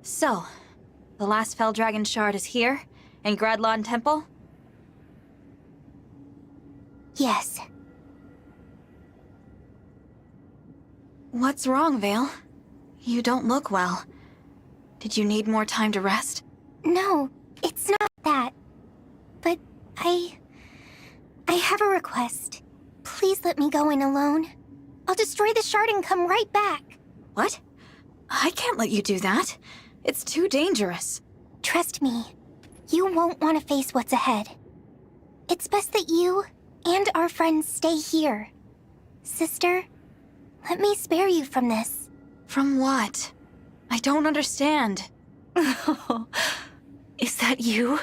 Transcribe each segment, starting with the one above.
So, the last Fell Dragon Shard is here, in Gradlon Temple? Yes. What's wrong, Vale? You don't look well. Did you need more time to rest? No, it's not that. But I have a request. Please let me go in alone. I'll destroy the shard and come right back. What? I can't let you do that. It's too dangerous. Trust me, you won't want to face what's ahead. It's best that you and our friends stay here. Sister, let me spare you from this. From what? I don't understand. Is that you?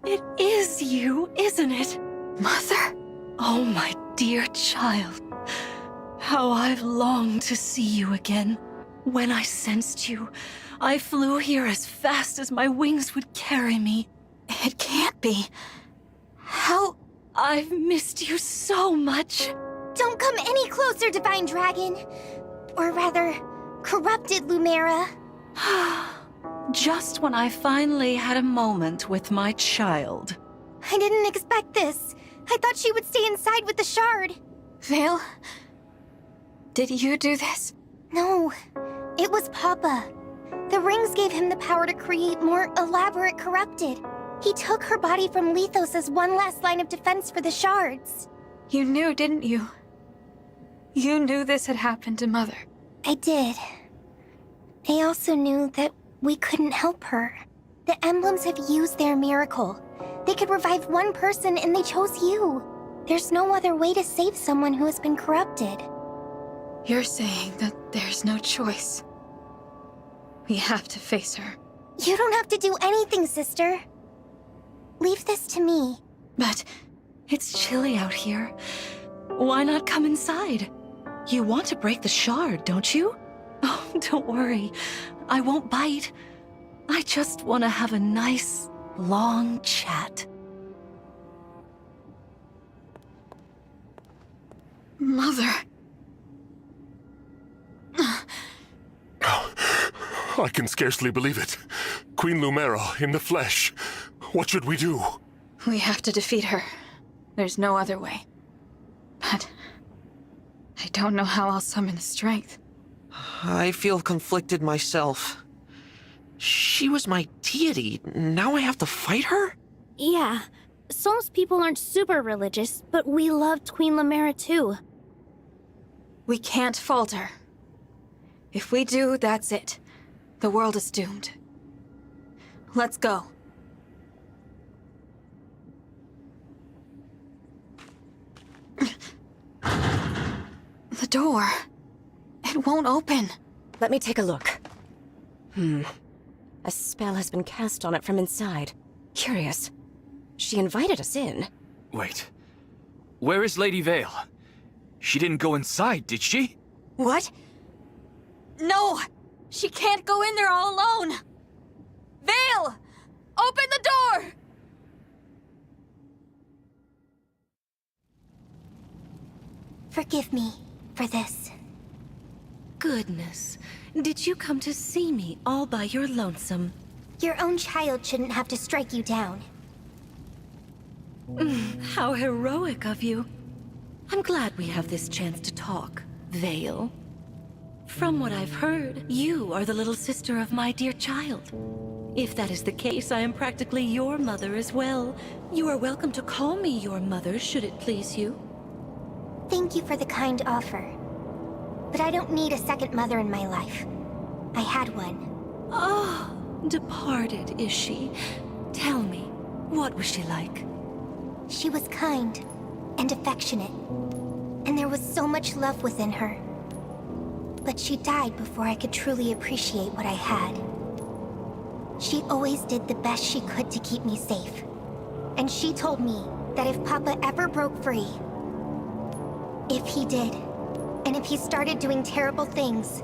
It is you, isn't it? Mother? Oh, my dear child. How I've longed to see you again. When I sensed you, I flew here as fast as my wings would carry me. It can't be. How? I've missed you so much. Don't come any closer, Divine Dragon. Or rather, corrupted Lumera. Just when I finally had a moment with my child. I didn't expect this. I thought she would stay inside with the shard. Vale? Did you do this? No, it was Papa. The rings gave him the power to create more elaborate corrupted. He took her body from Lethos as one last line of defense for the shards. You knew, didn't you? You knew this had happened to Mother. I did. I also knew that we couldn't help her. The emblems have used their miracle. They could revive one person and they chose you. There's no other way to save someone who has been corrupted. You're saying that there's no choice. We have to face her. You don't have to do anything, sister. Leave this to me. But It's chilly out here. Why not come inside? You want to break the shard, don't you? Oh, don't worry. I won't bite. I just want to have a nice, long chat. Mother... I can scarcely believe it. Queen Lumera in the flesh. What should we do? We have to defeat her. There's no other way. But... I don't know how I'll summon the strength. I feel conflicted myself. She was my deity. Now I have to fight her? Yeah. Sol's people aren't super religious, but we loved Queen Lumera too. We can't falter. If we do, that's it. The world is doomed. Let's go. The door... It won't open. Let me take a look. A spell has been cast on it from inside. Curious. She invited us in. Wait. Where is Lady Vale? She didn't go inside, did she? What? No! She can't go in there all alone! Vale! Open the door! Forgive me for this. Goodness. Did you come to see me all by your lonesome? Your own child shouldn't have to strike you down. How heroic of you. I'm glad we have this chance to talk, Vale. From what I've heard, you are the little sister of my dear child. If that is the case, I am practically your mother as well. You are welcome to call me your mother, should it please you. Thank you for the kind offer. But I don't need a second mother in my life. I had one. Oh, departed is she? Tell me, what was she like? She was kind and affectionate, and there was so much love within her. But she died before I could truly appreciate what I had. She always did the best she could to keep me safe. And she told me that if Papa ever broke free, if he did, and if he started doing terrible things,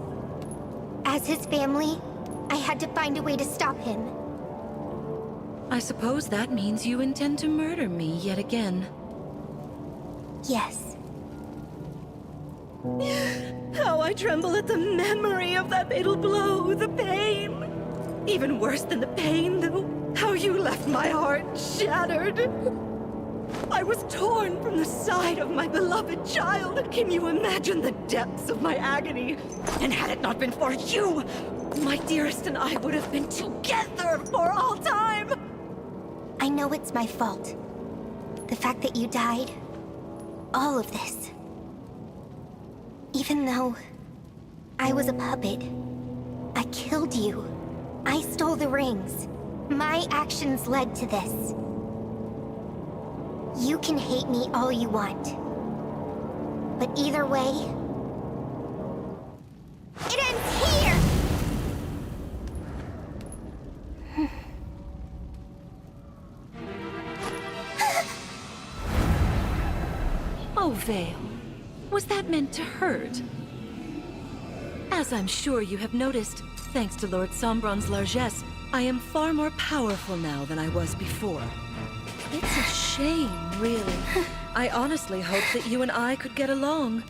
as his family, I had to find a way to stop him. I suppose that means you intend to murder me yet again. Yes. How I tremble at the memory of that fatal blow, the pain. Even worse than the pain, though, how you left my heart shattered. I was torn from the side of my beloved child. Can you imagine the depths of my agony? And had it not been for you, my dearest and I would have been together for all time. I know it's my fault. The fact that you died. All of this. Even though I was a puppet, I killed you. I stole the rings. My actions led to this. You can hate me all you want. But either way, it ends here! Oh, Vale. Was that meant to hurt? As I'm sure you have noticed, thanks to Lord Sombron's largesse, I am far more powerful now than I was before. It's a shame, really. I honestly hoped that you and I could get along.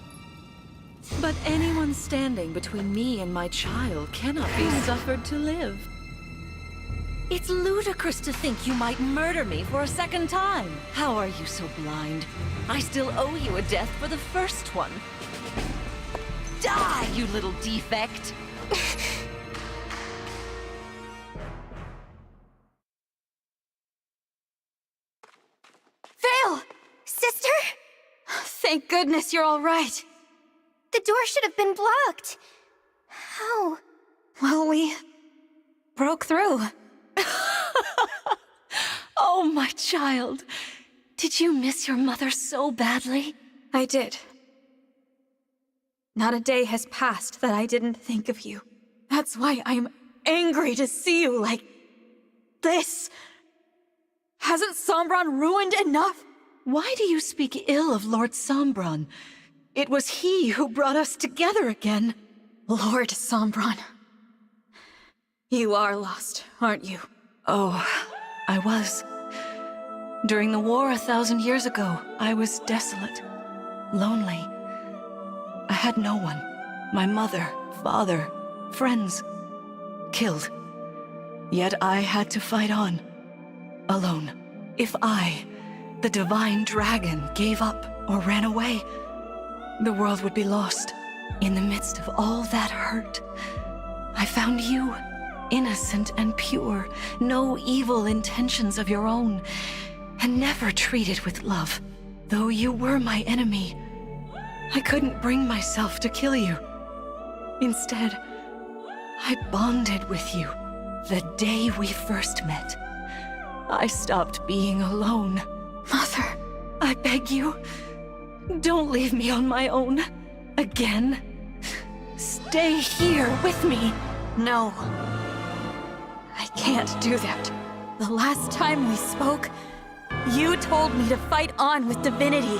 But anyone standing between me and my child cannot be suffered to live. It's ludicrous to think you might murder me for a second time. How are you so blind? I still owe you a death for the first one. Die, you little defect! Vale! Sister? Thank goodness you're all right. The door should have been blocked. How? Well, we broke through. Oh, my child. Did you miss your mother so badly? I did. Not a day has passed that I didn't think of you. That's why I'm angry to see you like this. Hasn't Sombron ruined enough? Why do you speak ill of Lord Sombron? It was he who brought us together again. Lord Sombron. You are lost, aren't you? Oh, I was. During the war 1,000 years ago, I was desolate, lonely. I had no one. My mother, father, friends, killed. Yet I had to fight on, alone. If I, the divine dragon, gave up or ran away, the world would be lost. In the midst of all that hurt, I found you, innocent and pure, no evil intentions of your own, and never treated with love. Though you were my enemy, I couldn't bring myself to kill you. Instead, I bonded with you the day we first met. I stopped being alone. Mother. I beg you, don't leave me on my own again. Stay here with me. No. I can't do that. The last time we spoke, you told me to fight on with divinity.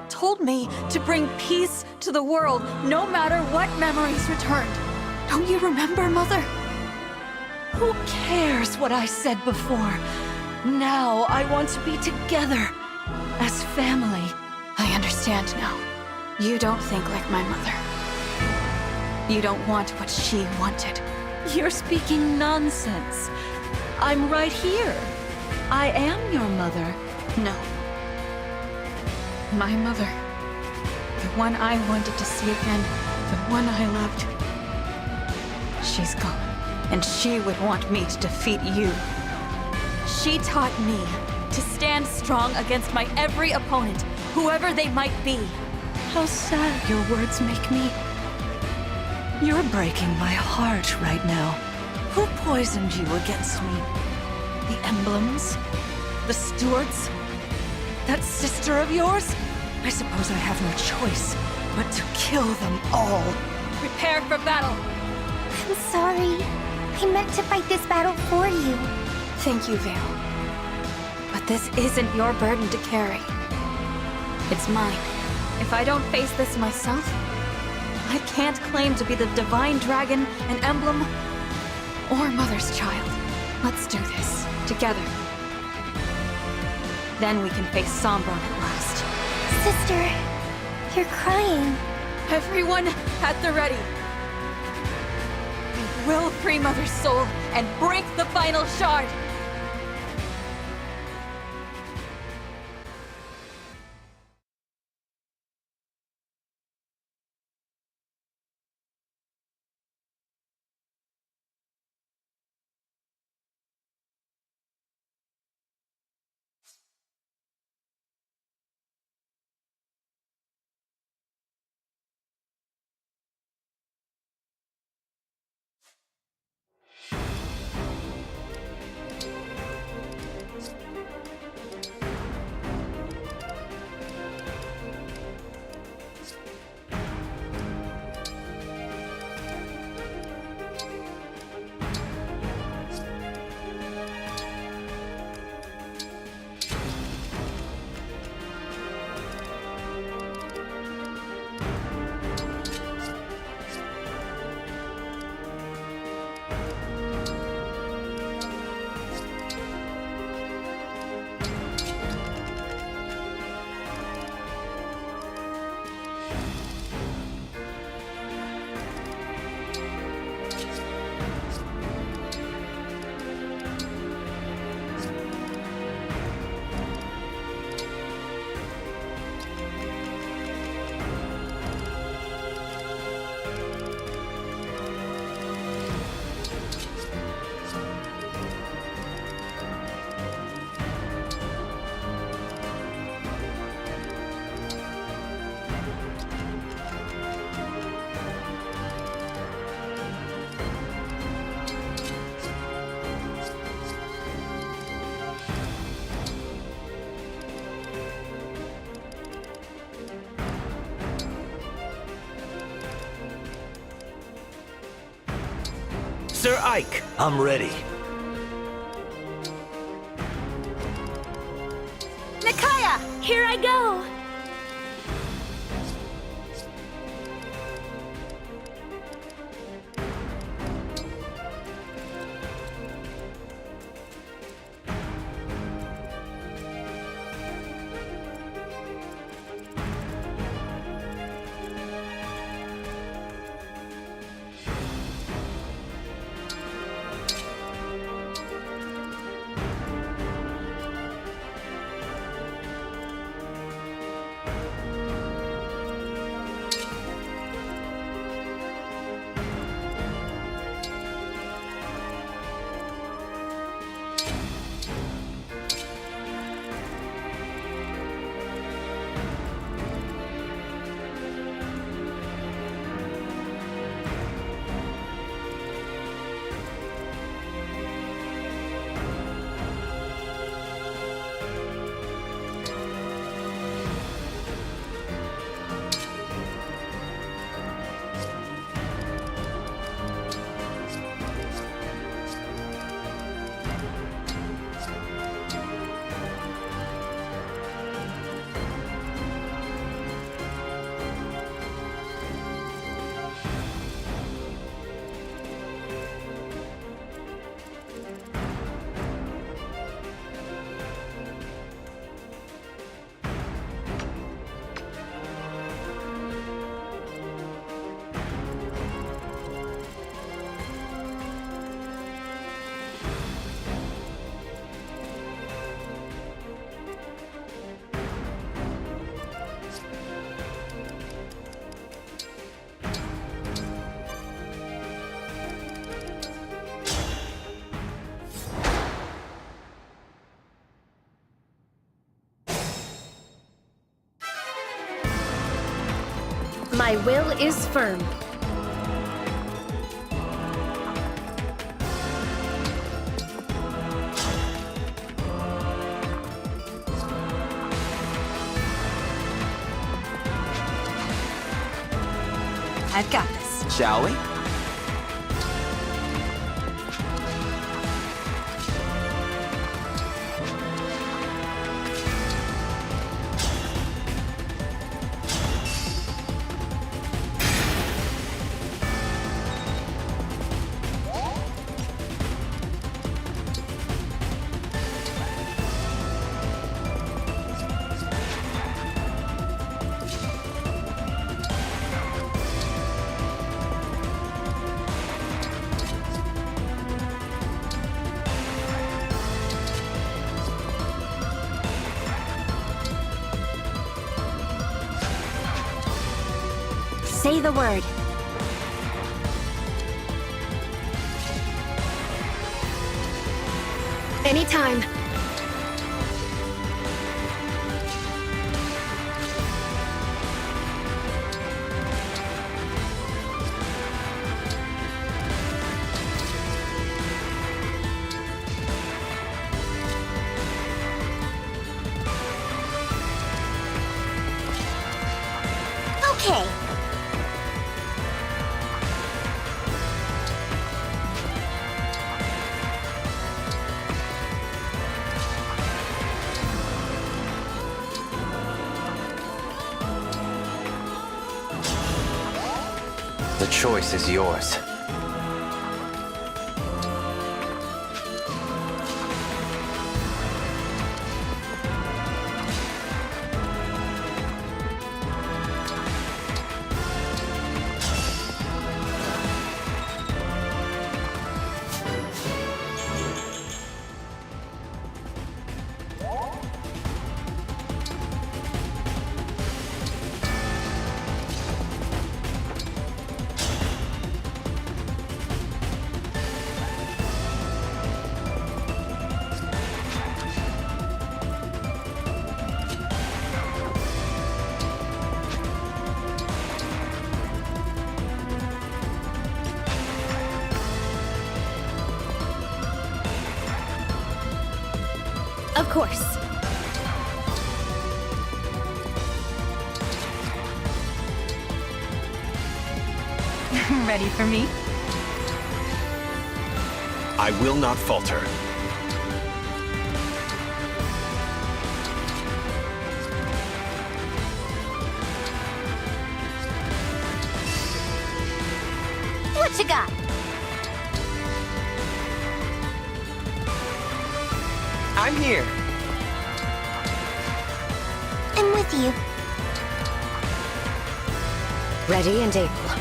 Told me to bring peace to the world, no matter what memories returned. Don't you remember, Mother? Who cares what I said before? Now I want to be together, as family. I understand now. You don't think like my mother. You don't want what she wanted. You're speaking nonsense. I'm right here. I am your mother. No. My mother. The one I wanted to see again. The one I loved. She's gone. And she would want me to defeat you. She taught me to stand strong against my every opponent, whoever they might be. How sad your words make me. You're breaking my heart right now. Who poisoned you against me? The Emblems? The Stewards? That sister of yours? I suppose I have no choice but to kill them all. Prepare for battle. I'm sorry. I meant to fight this battle for you. Thank you, Vale. But this isn't your burden to carry. It's mine. If I don't face this myself, I can't claim to be the divine dragon, an emblem, or Mother's child. Let's do this, together. Then we can face Sombron at last. Sister, you're crying. Everyone at the ready. We will free Mother's soul and break the final shard. Sir Ike, I'm ready. Micaiah, here I go! My will is firm. I've got this. Shall we? Say the word. Anytime. Okay. The choice is yours. Of course. Ready for me? I will not falter. What you got? I'm here. I'm with you. Ready and able.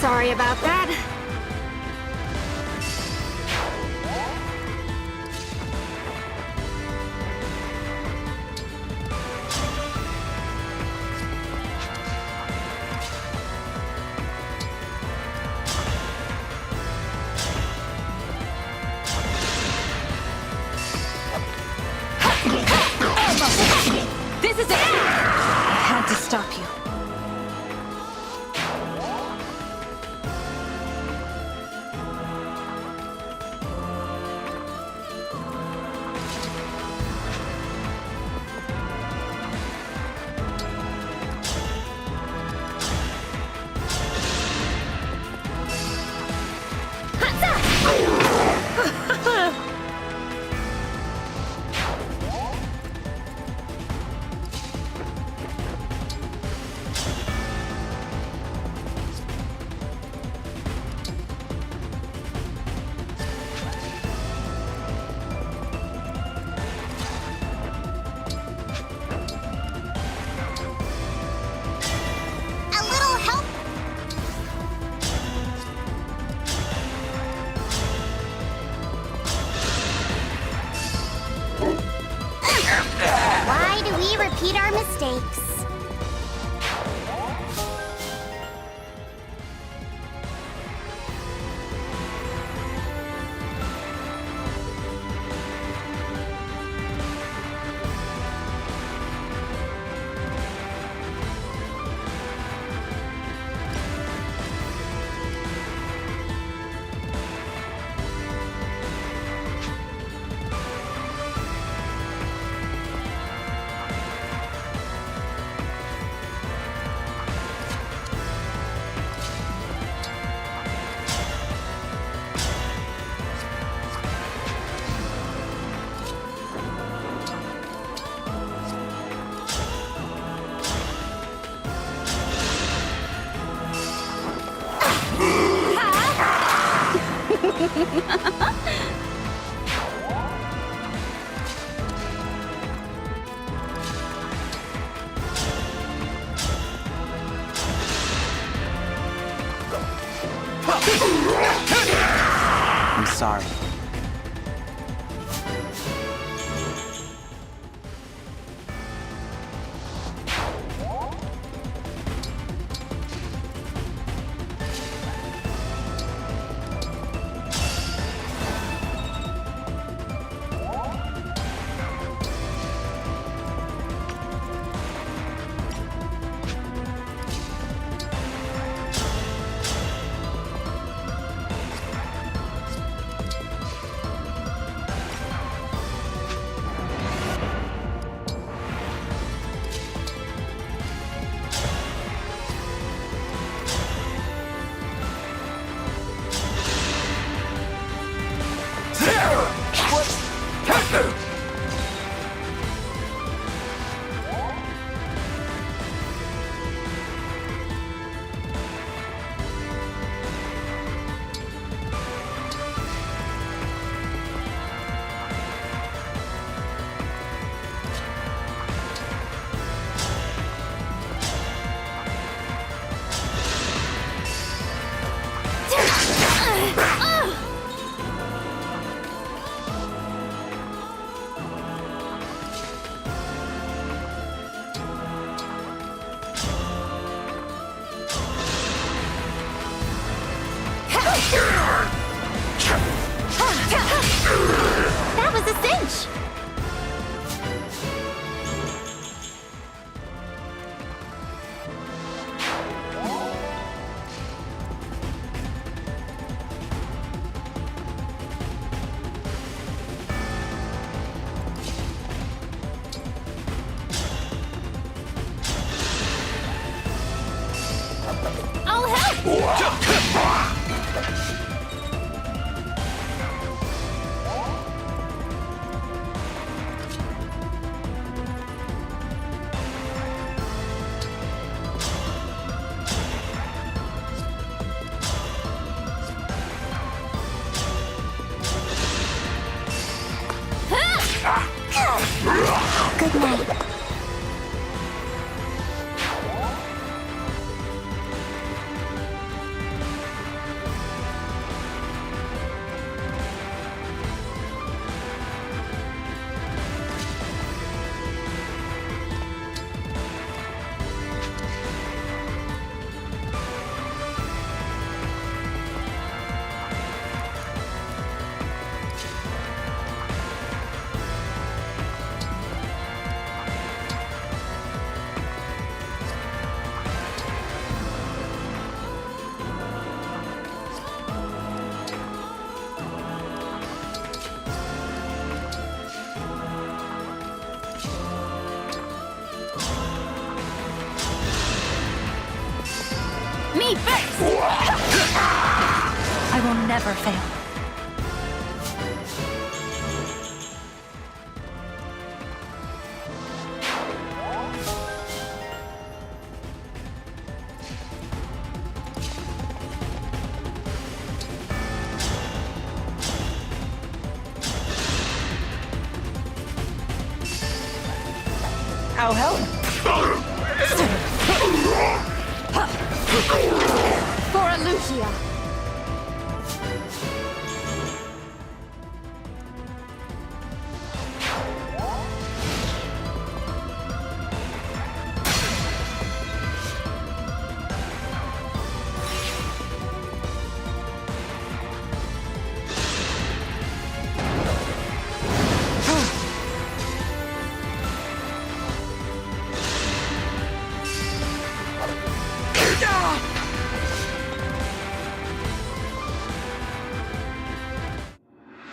Sorry about that. This is it! I had to stop you. I'm sorry. That was a cinch! I'll help! Good night. Me first! I will never fail. I'll help. For Alucia!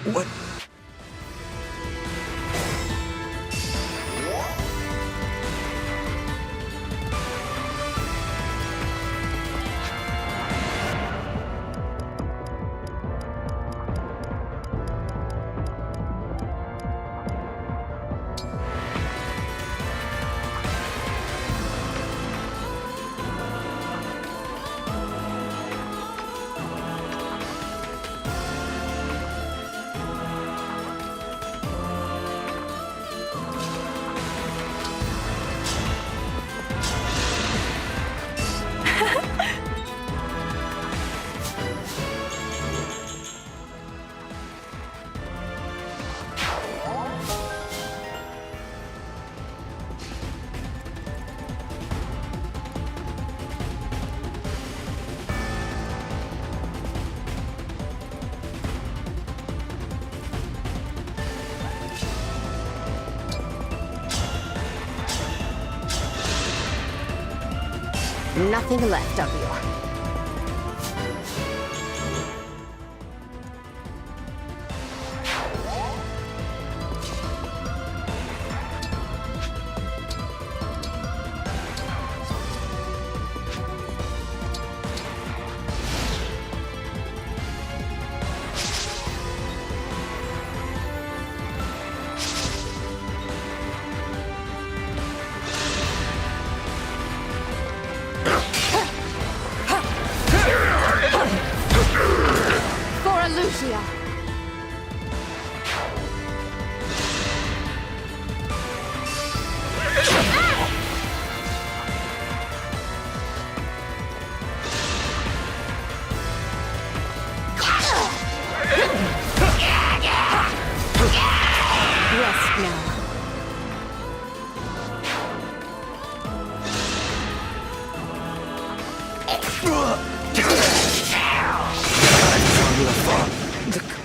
What? nothing left of you. For Lucia. Rest now. The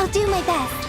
I'll do my best.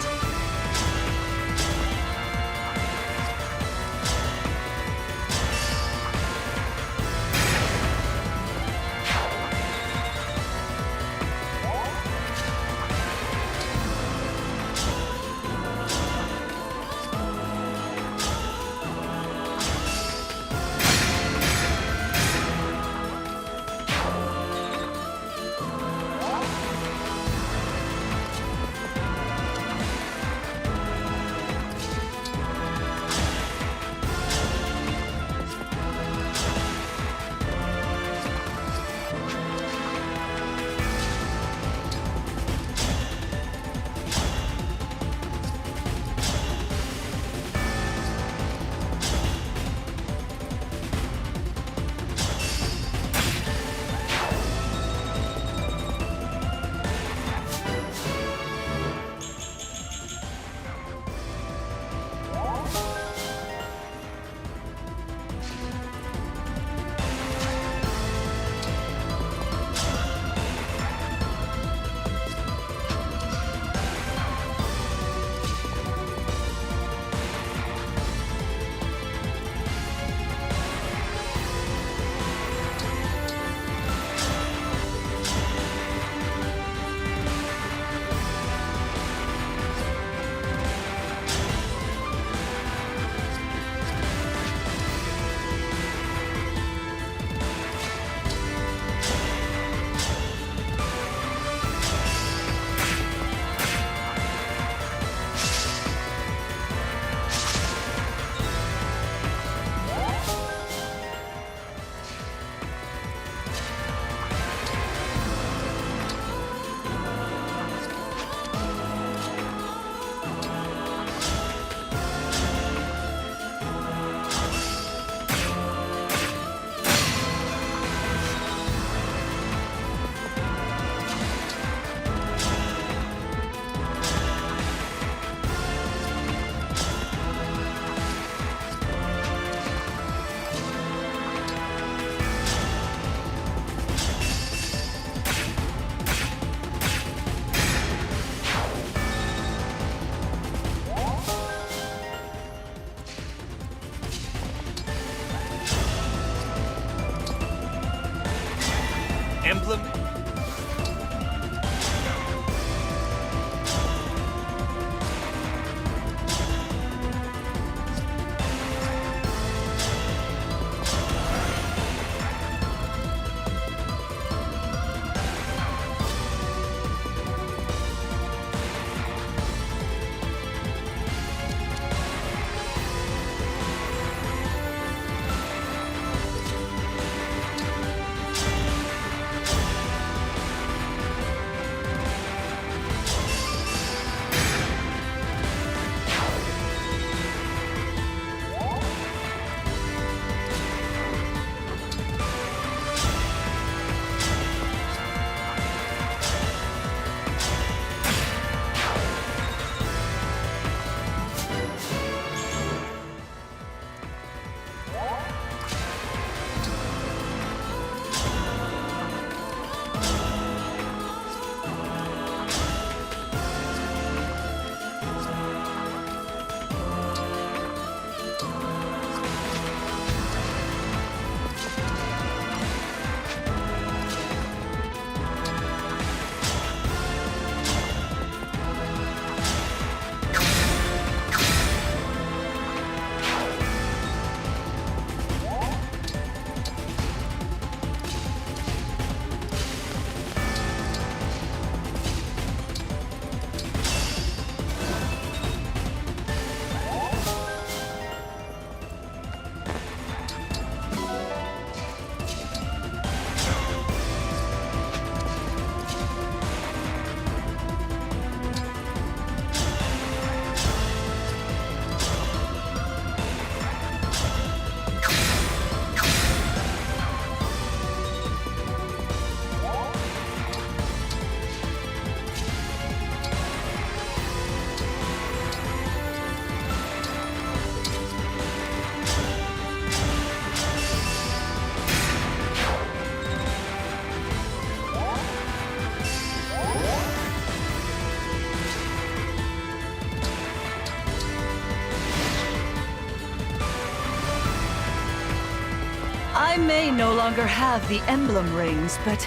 I may no longer have the emblem rings, but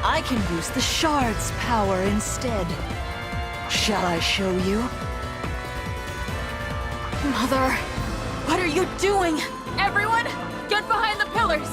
I can use the shard's power instead. Shall I show you? Mother, what are you doing? Everyone, get behind the pillars!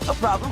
No problem.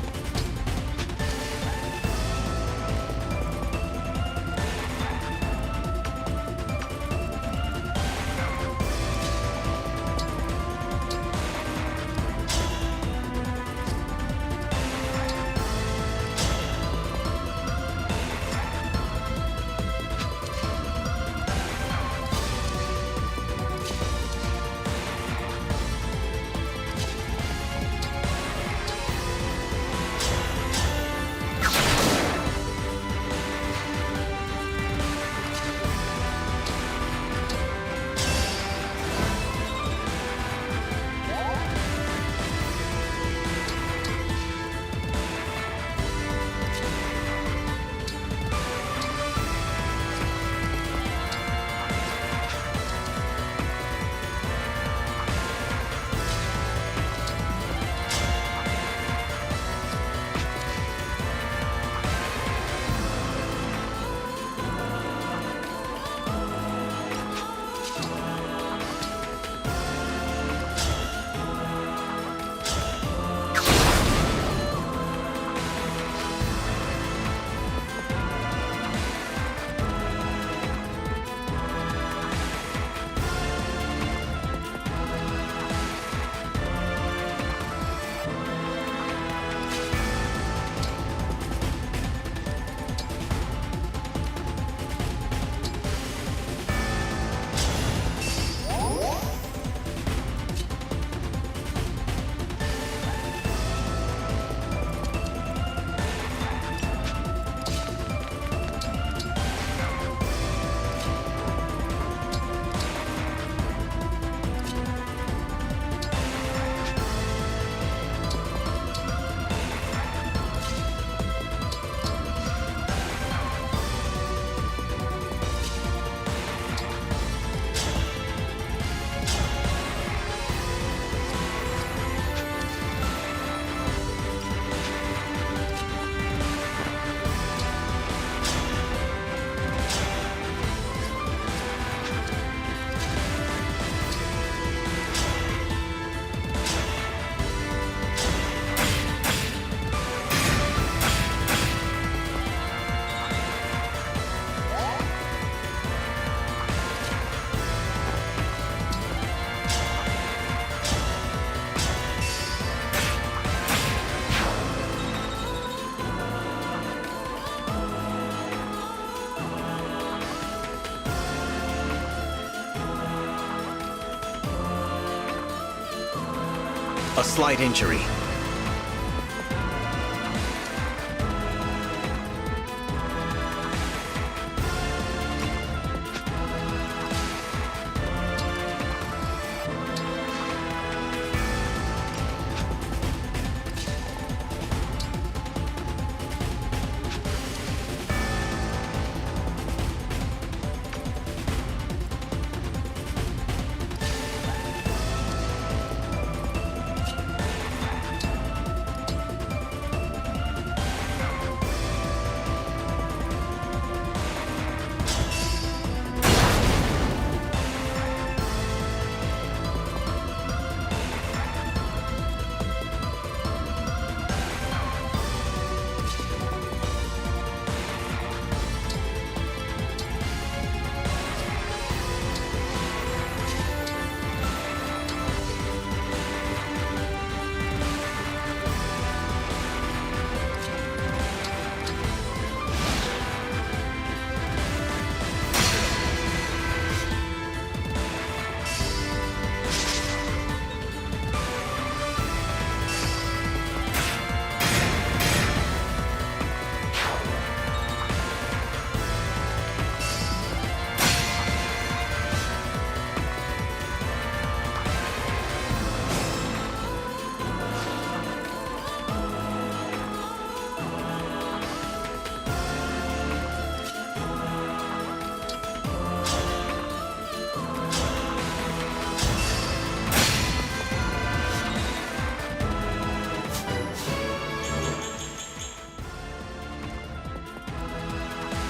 A slight injury.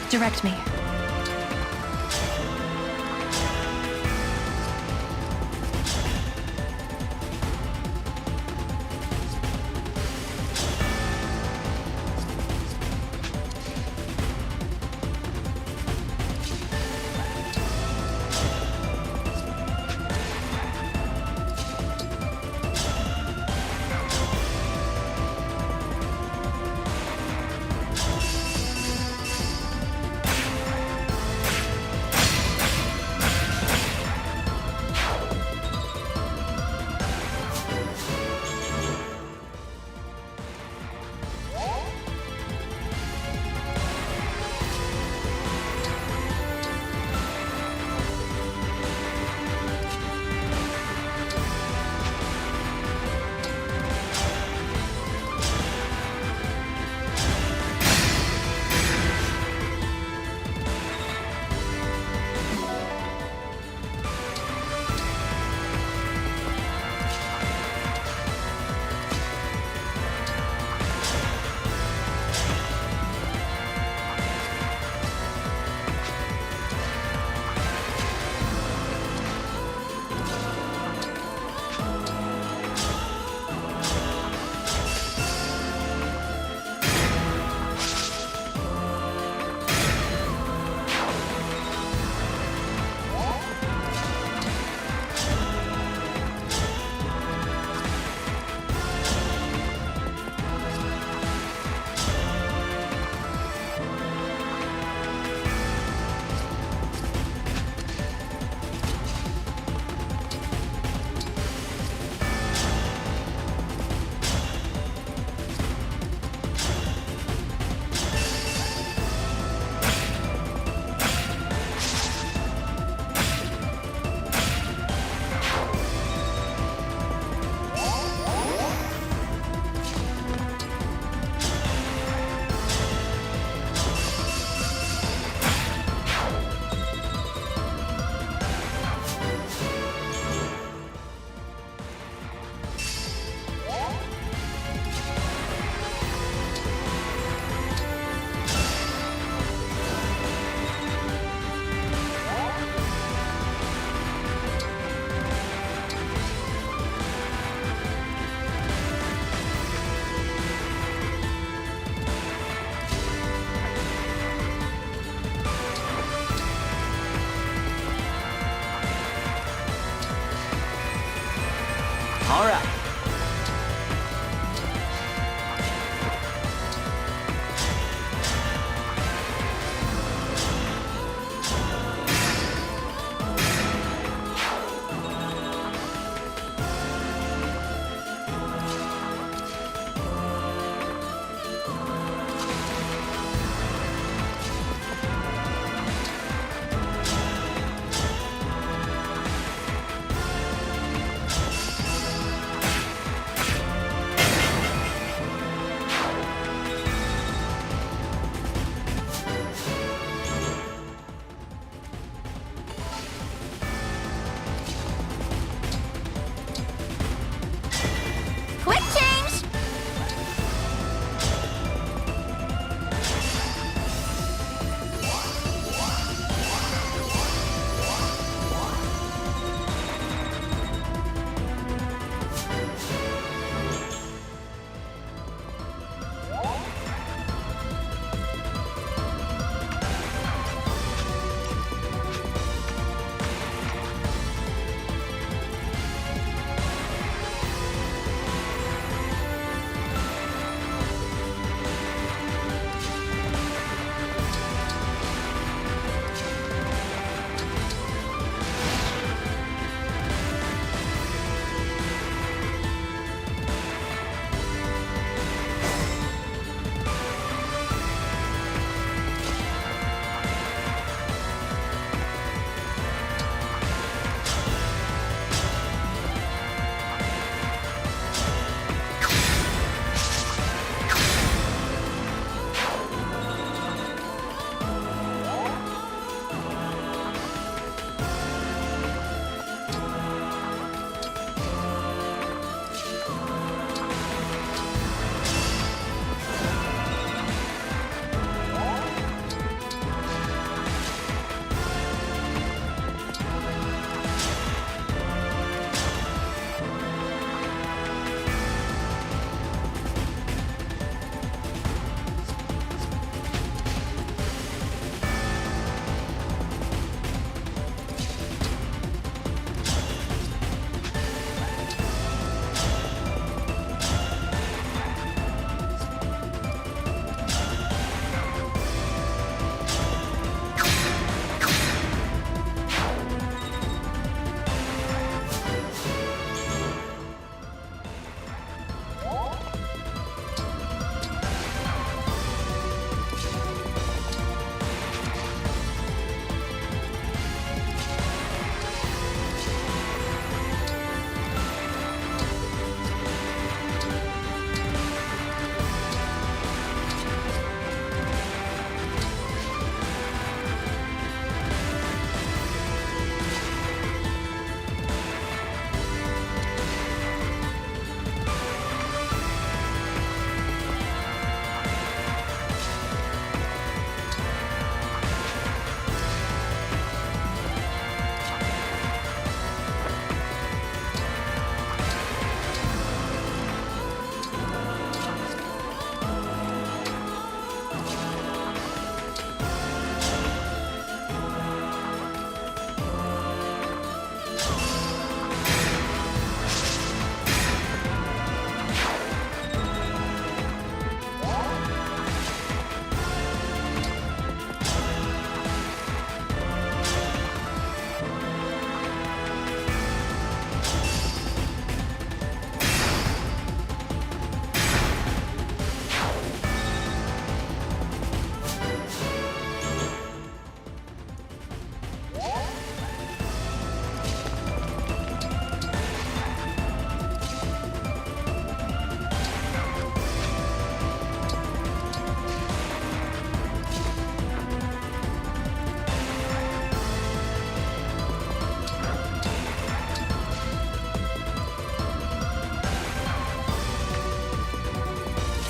Direct me. All right. Quick change!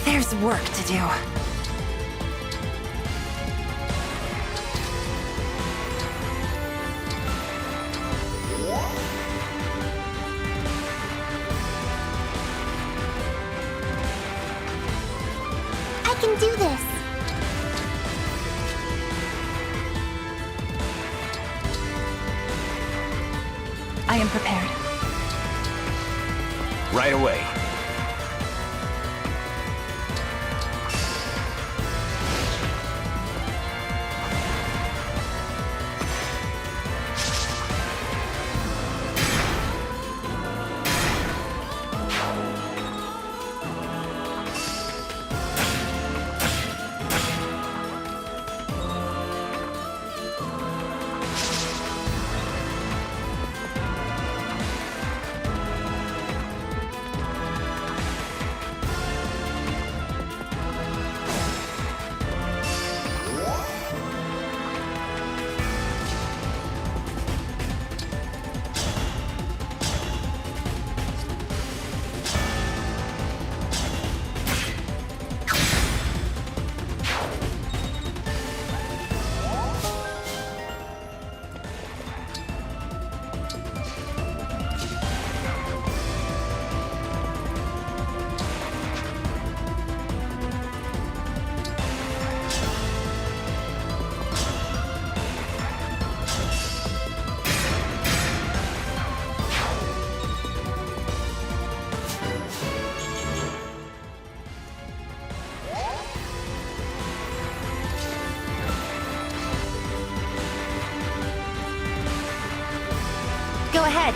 There's work to do. I can do this! I am prepared. right away. Go ahead.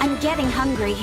I'm getting hungry.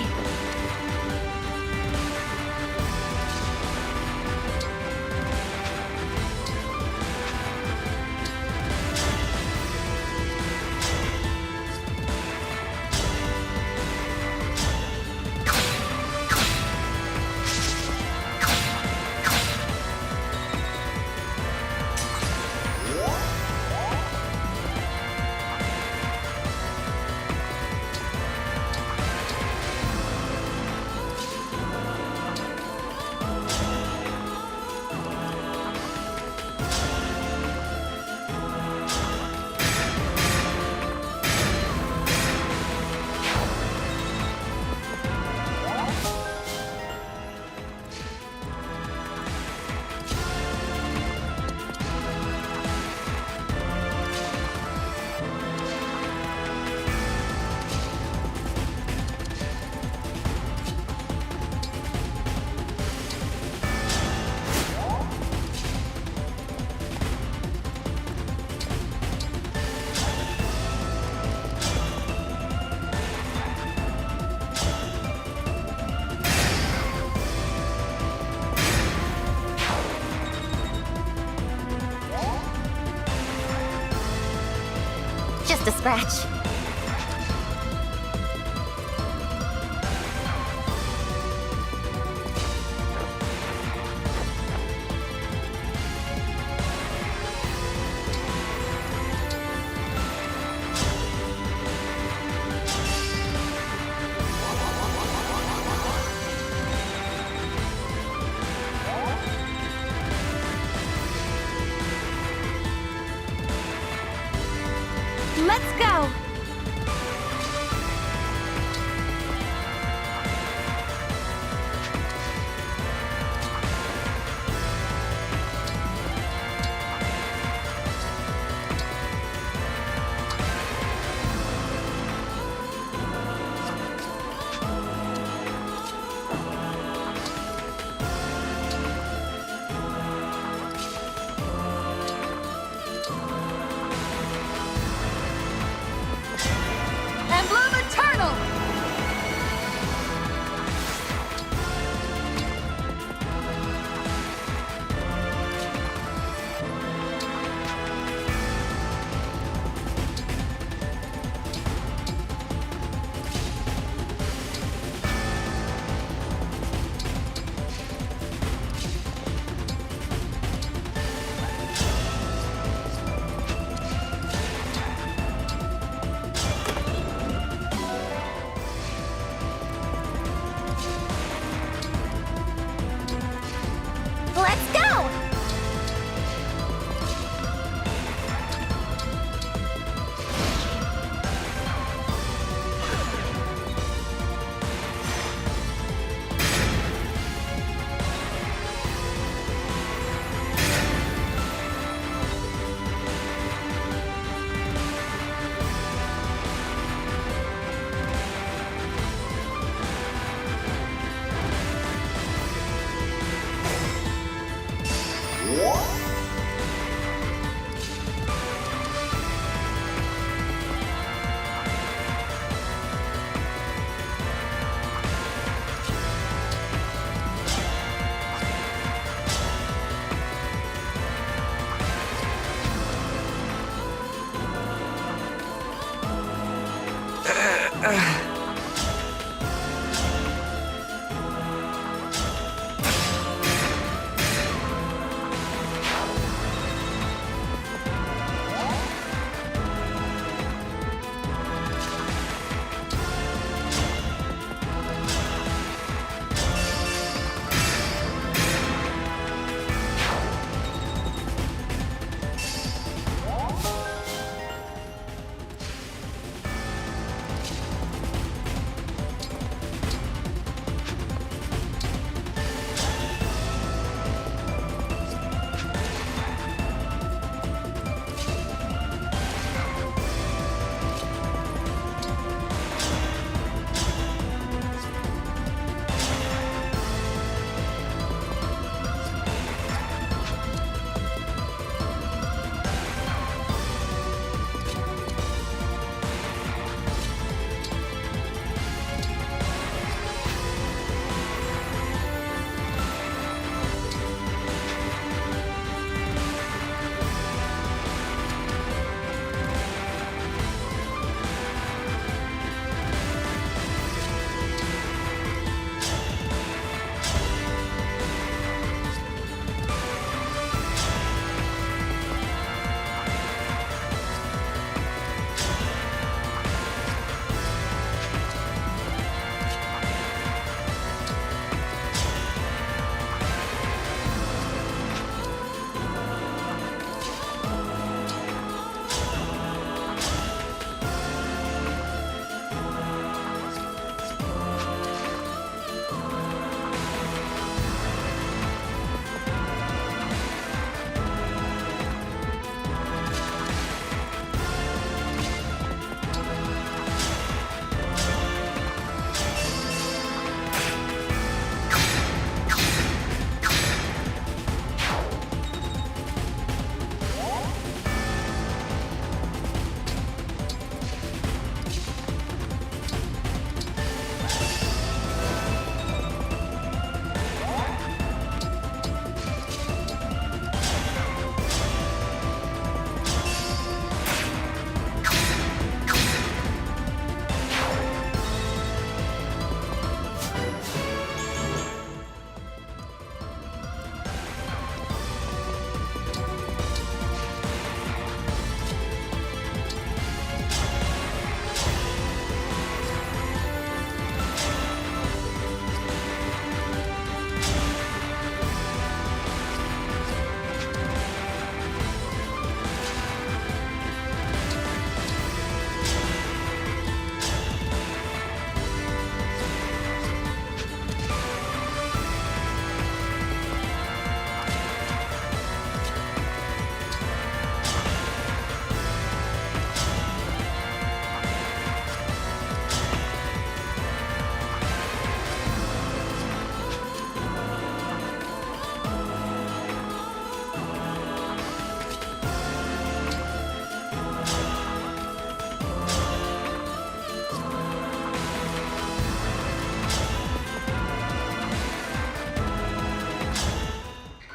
just a scratch. Let's go!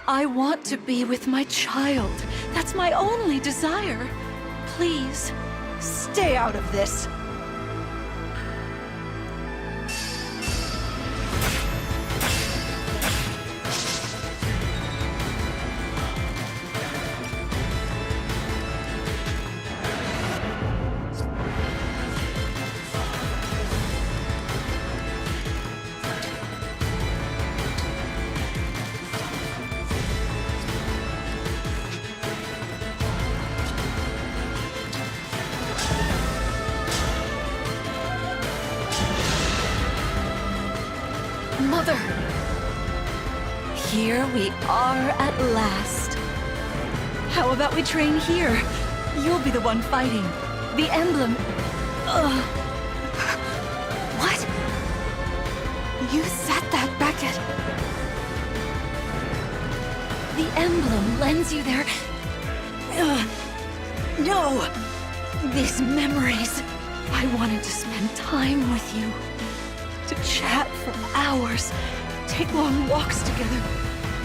I want to be with my child. That's my only desire. Please, stay out of this. Mother! Here we are at last. How about we train here? You'll be the one fighting. The emblem... What? You said that, Beckett. The emblem lends you their... No! These memories. I wanted to spend time with you. To chat for hours, take long walks together,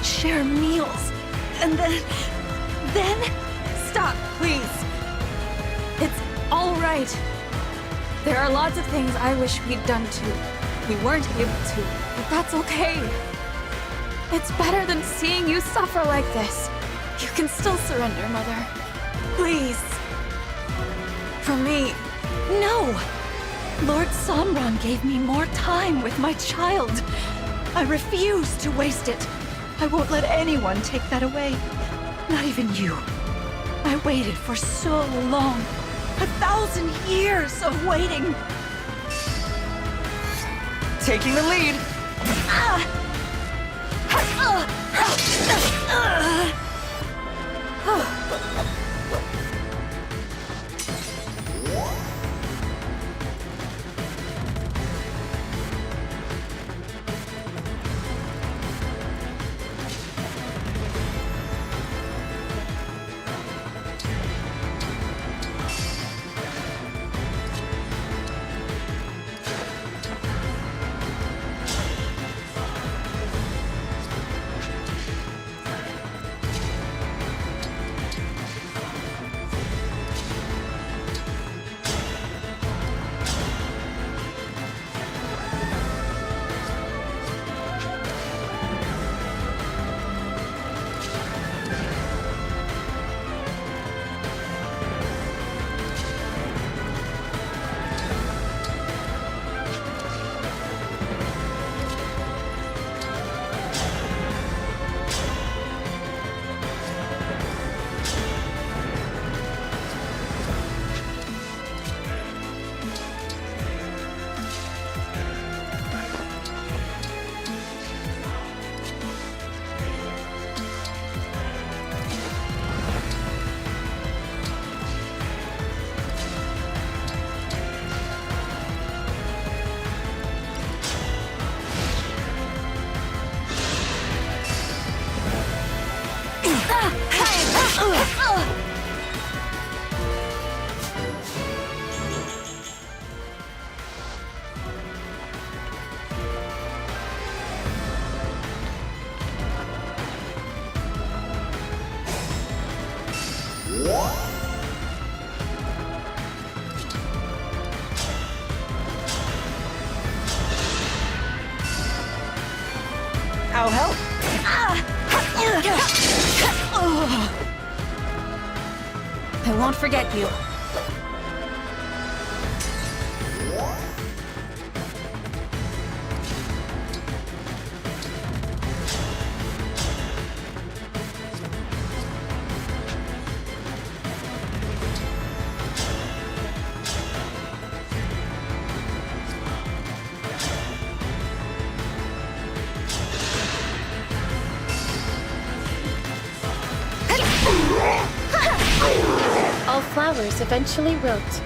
share meals, and then... Stop, please. It's all right. There are lots of things I wish we'd done too. We weren't able to, but that's okay. It's better than seeing you suffer like this. You can still surrender, Mother. Please. For me. No! Lord Somron gave me more time with my child. I refuse to waste it. I won't let anyone take that away. Not even you. I waited for so long. 1,000 years of waiting. Taking the lead. I'll help. I won't forget you. All flowers eventually wilt.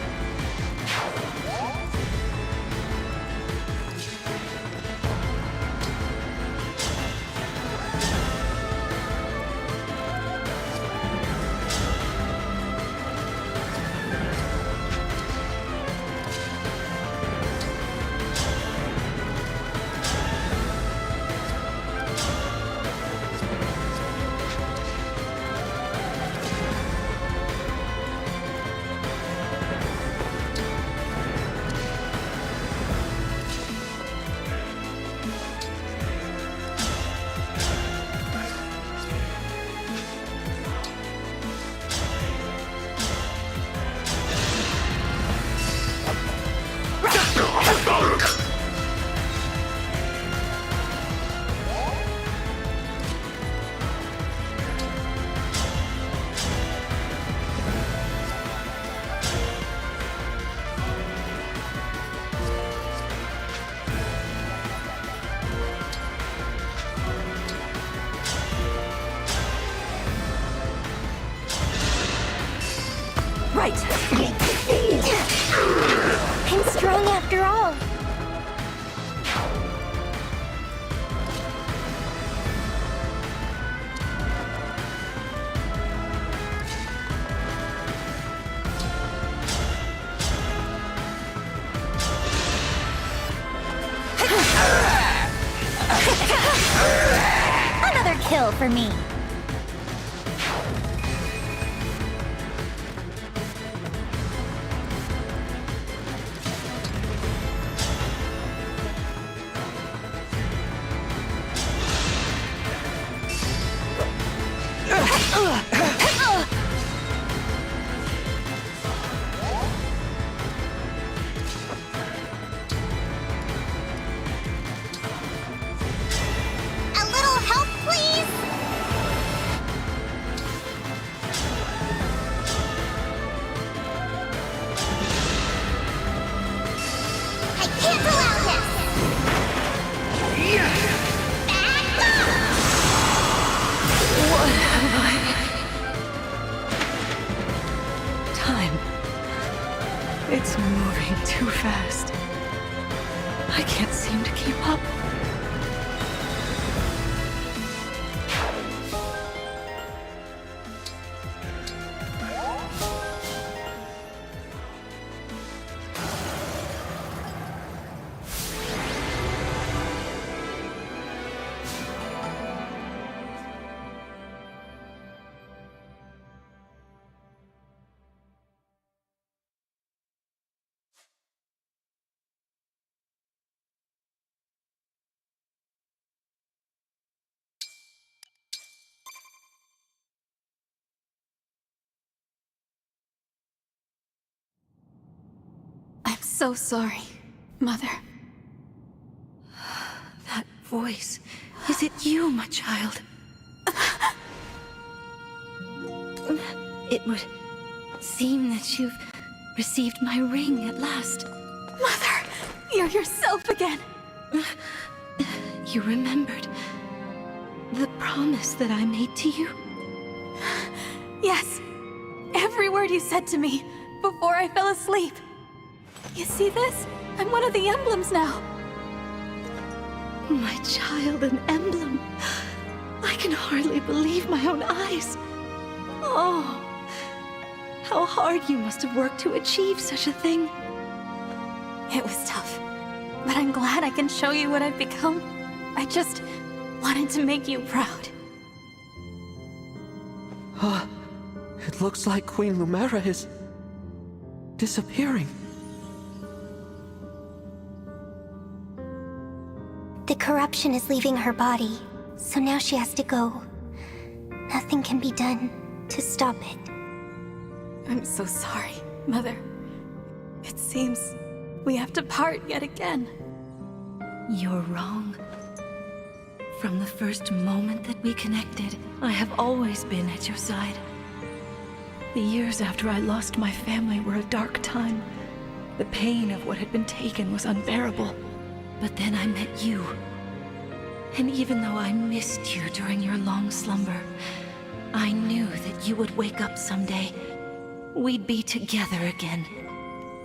right. I'm strong after all. Another kill for me. A little help, please? I can't allow this! Back off! Time. It's moving too fast. I can't seem to keep up. I'm so sorry, Mother. That voice. Is it you, my child? It would seem that you've received my ring at last. Mother, you're yourself again. You remembered the promise that I made to you? Yes, every word you said to me before I fell asleep. You see this? I'm one of the emblems now. My child, an emblem. I can hardly believe my own eyes. Oh, how hard you must have worked to achieve such a thing. It was tough, but I'm glad I can show you what I've become. I just wanted to make you proud. It looks like Queen Lumera is disappearing. The corruption is leaving her body, so now she has to go. Nothing can be done to stop it. I'm so sorry, Mother. It seems we have to part yet again. You're wrong. From the first moment that we connected, I have always been at your side. The years after I lost my family were a dark time. The pain of what had been taken was unbearable. But then I met you. And even though I missed you during your long slumber, I knew that you would wake up someday. We'd be together again.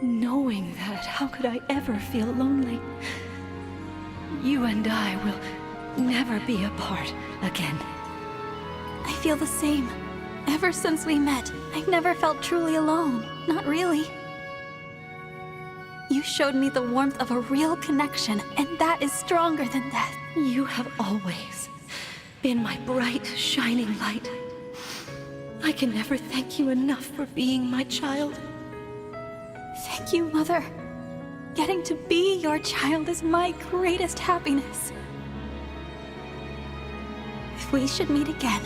Knowing that, how could I ever feel lonely? You and I will never be apart again. I feel the same. Ever since we met, I've never felt truly alone. Not really. You showed me the warmth of a real connection, and that is stronger than death. You have always been my bright, shining light. I can never thank you enough for being my child. Thank you, Mother. Getting to be your child is my greatest happiness. If we should meet again,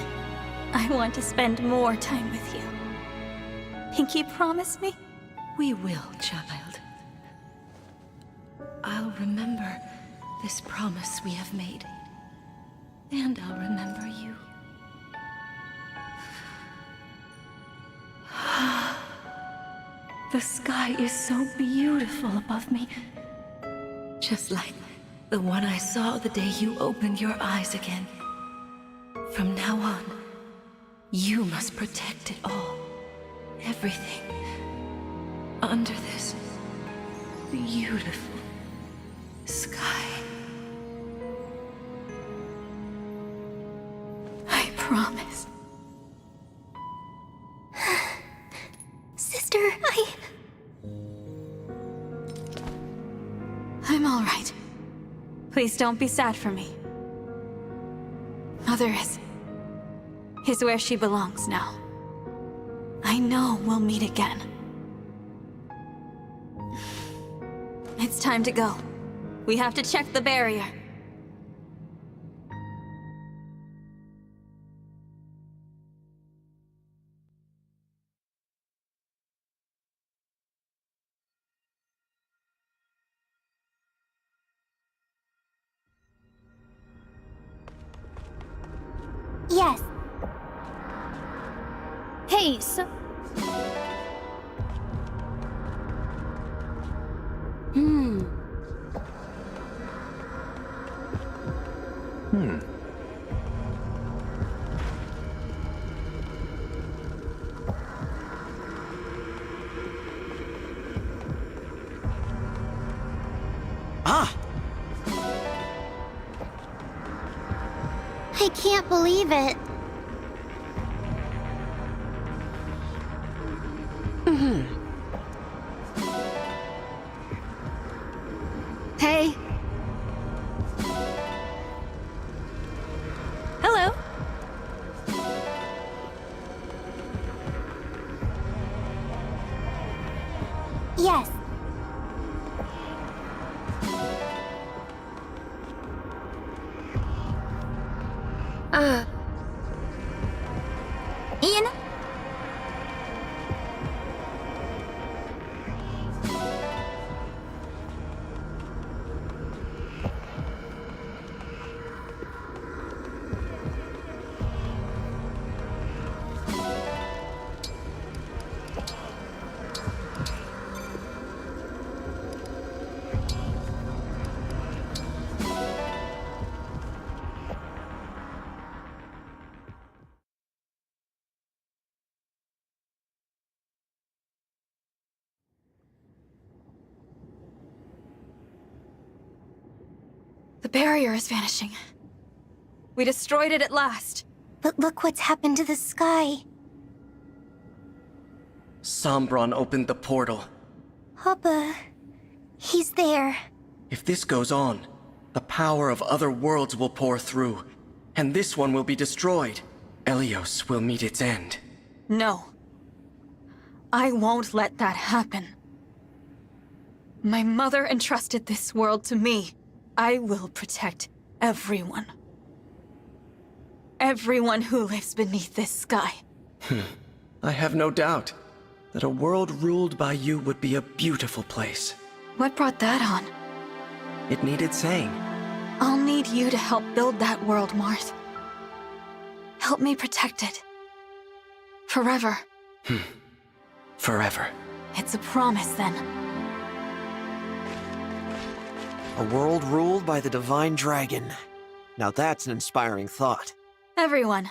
I want to spend more time with you. Pinky, promise me? We will, child. I'll remember this promise we have made. And I'll remember you. The sky is so beautiful above me. Just like the one I saw the day you opened your eyes again. From now on, you must protect it all. Everything under this beautiful sky. I promise. Sister, I'm all right. Please don't be sad for me. Mother is where she belongs now. I know we'll meet again. It's time to go. We have to check the barrier. yes. Hey, so... Ah! I can't believe it. Hey. Hello. Yes. Ian? The barrier is vanishing. We destroyed it at last. But look what's happened to the sky. Sombron opened the portal. Papa, he's there. If this goes on, the power of other worlds will pour through, and this one will be destroyed. Elios will meet its end. No. I won't let that happen. My mother entrusted this world to me. I will protect everyone. Everyone who lives beneath this sky. I have no doubt that a world ruled by you would be a beautiful place. What brought that on? It needed saying. I'll need you to help build that world, Marth. Help me protect it. Forever. Forever. It's a promise, then. A world ruled by the Divine Dragon. Now that's an inspiring thought. Everyone,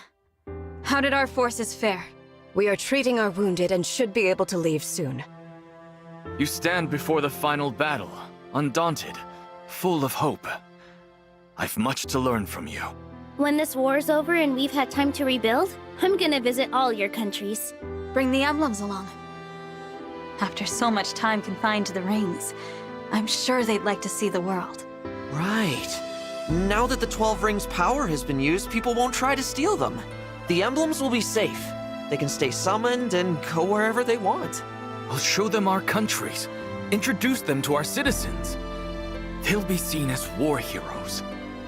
how did our forces fare? We are treating our wounded and should be able to leave soon. You stand before the final battle, undaunted, full of hope. I've much to learn from you. When this war's over and we've had time to rebuild, I'm gonna visit all your countries. Bring the emblems along. After so much time confined to the rings, I'm sure they'd like to see the world. Right. Now that the 12 Rings' power has been used, people won't try to steal them. The emblems will be safe. They can stay summoned and go wherever they want. We'll show them our countries, introduce them to our citizens. They'll be seen as war heroes.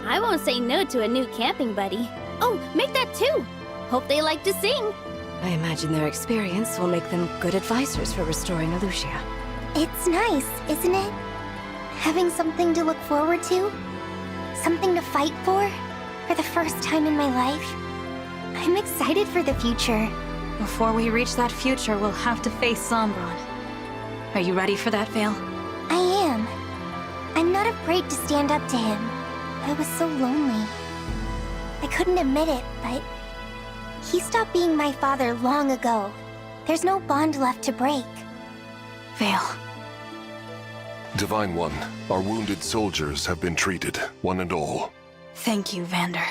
I won't say no to a new camping buddy. Oh, make that too! Hope they like to sing. I imagine their experience will make them good advisors for restoring Alucia. It's nice, isn't it? Having something to look forward to? Something to fight for the first time in my life. I'm excited for the future. Before we reach that future, we'll have to face Sombron. Are you ready for that, Vale? I am. I'm not afraid to stand up to him. I was so lonely. I couldn't admit it, but he stopped being my father long ago. There's no bond left to break. Vale. Divine One, our wounded soldiers have been treated, one and all. Thank you, Vander.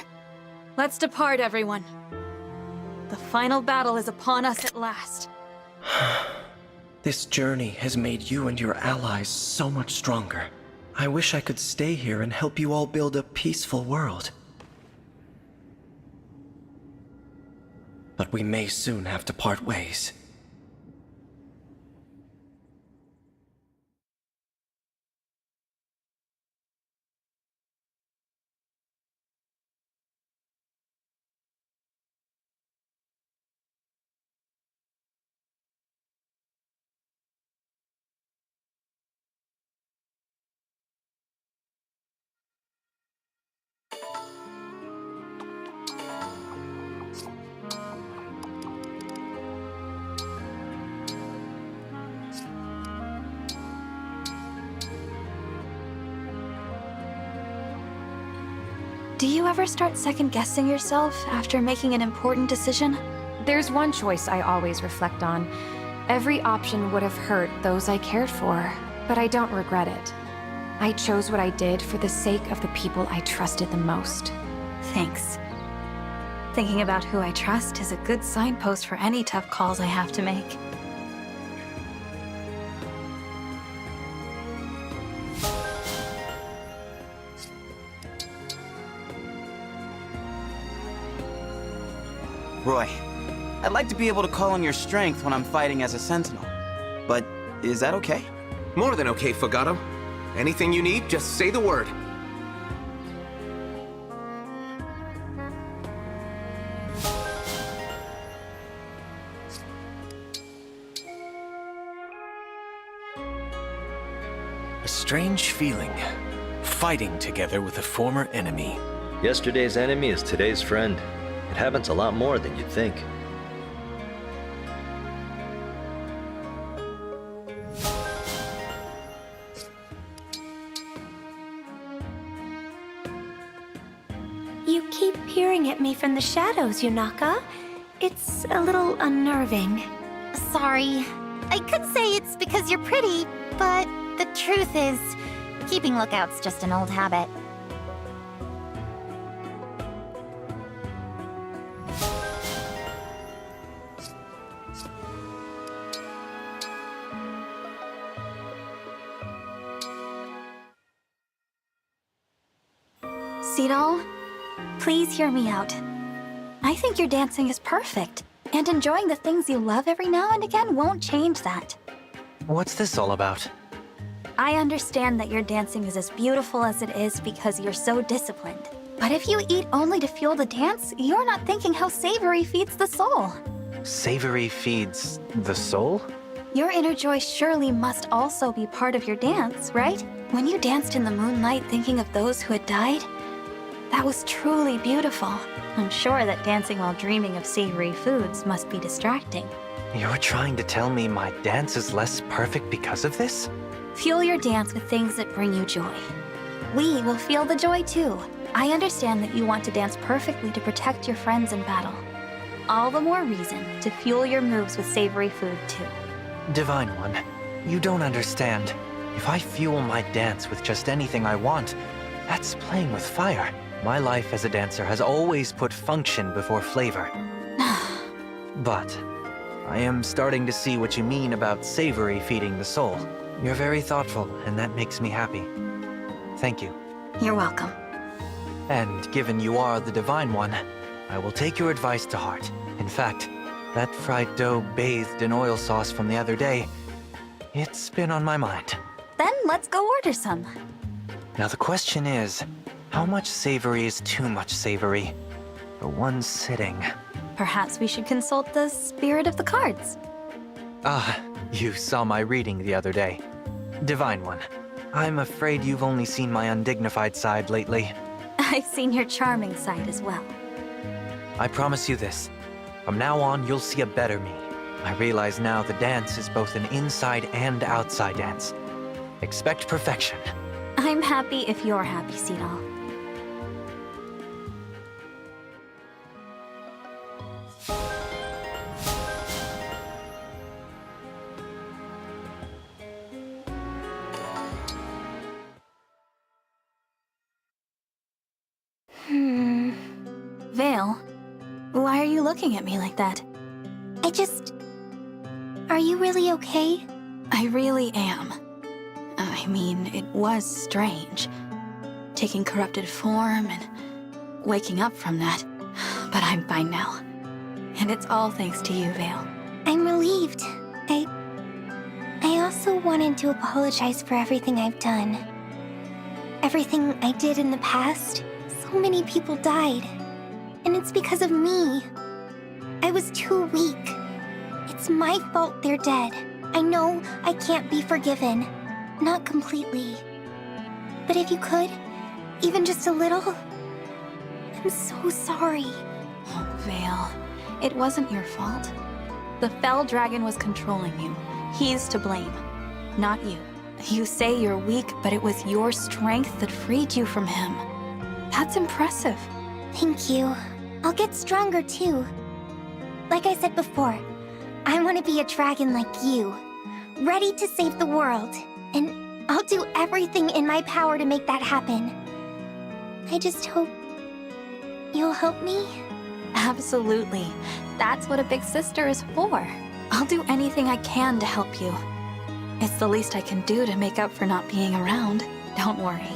Let's depart, everyone. The final battle is upon us at last. This journey has made you and your allies so much stronger. I wish I could stay here and help you all build a peaceful world. But we may soon have to part ways. Do you ever start second-guessing yourself after making an important decision? There's one choice I always reflect on. Every option would have hurt those I cared for, but I don't regret it. I chose what I did for the sake of the people I trusted the most. Thanks. Thinking about who I trust is a good signpost for any tough calls I have to make. Roy, I'd like to be able to call on your strength when I'm fighting as a sentinel. But is that okay? More than okay, Fogato. Anything you need, just say the word. A strange feeling. Fighting together with a former enemy. Yesterday's enemy is today's friend. It happens a lot more than you'd think. You keep peering at me from the shadows, Yunaka. It's a little unnerving. Sorry. I could say it's because you're pretty, but the truth is, keeping lookout's just an old habit. Cedal, please hear me out. I think your dancing is perfect, and enjoying the things you love every now and again won't change that. What's this all about? I understand that your dancing is as beautiful as it is because you're so disciplined. But if you eat only to fuel the dance, you're not thinking how savory feeds the soul. Savory feeds the soul? Your inner joy surely must also be part of your dance, right? When you danced in the moonlight thinking of those who had died, that was truly beautiful. I'm sure that dancing while dreaming of savory foods must be distracting. You're trying to tell me my dance is less perfect because of this? Fuel your dance with things that bring you joy. We will feel the joy too. I understand that you want to dance perfectly to protect your friends in battle. All the more reason to fuel your moves with savory food too. Divine One, you don't understand. If I fuel my dance with just anything I want, that's playing with fire. My life as a dancer has always put function before flavor. But I am starting to see what you mean about savory feeding the soul. You're very thoughtful, and that makes me happy. Thank you. You're welcome. And given you are the Divine One, I will take your advice to heart. In fact, that fried dough bathed in oil sauce from the other day, it's been on my mind. Then let's go order some. Now the question is, how much savory is too much savory for one sitting? Perhaps we should consult the spirit of the cards. Ah, you saw my reading the other day. Divine One, I'm afraid you've only seen my undignified side lately. I've seen your charming side as well. I promise you this. From now on, you'll see a better me. I realize now the dance is both an inside and outside dance. Expect perfection. I'm happy if you're happy, Cedal. Vale, why are you looking at me like that? Are you really okay? I really am. I mean, it was strange. Taking corrupted form and waking up from that. But I'm fine now. And it's all thanks to you, Vale. I'm relieved. I also wanted to apologize for everything I've done. Everything I did in the past. So many people died. And it's because of me. I was too weak. It's my fault they're dead. I know I can't be forgiven. Not completely. But if you could, even just a little, I'm so sorry. Oh, Vale, it wasn't your fault. The Fell Dragon was controlling you. He's to blame, not you. You say you're weak, but it was your strength that freed you from him. That's impressive. Thank you. I'll get stronger too. Like I said before, I want to be a dragon like you, ready to save the world, and I'll do everything in my power to make that happen. I just hope you'll help me. Absolutely. That's what a big sister is for. I'll do anything I can to help you. It's the least I can do to make up for not being around. Don't worry.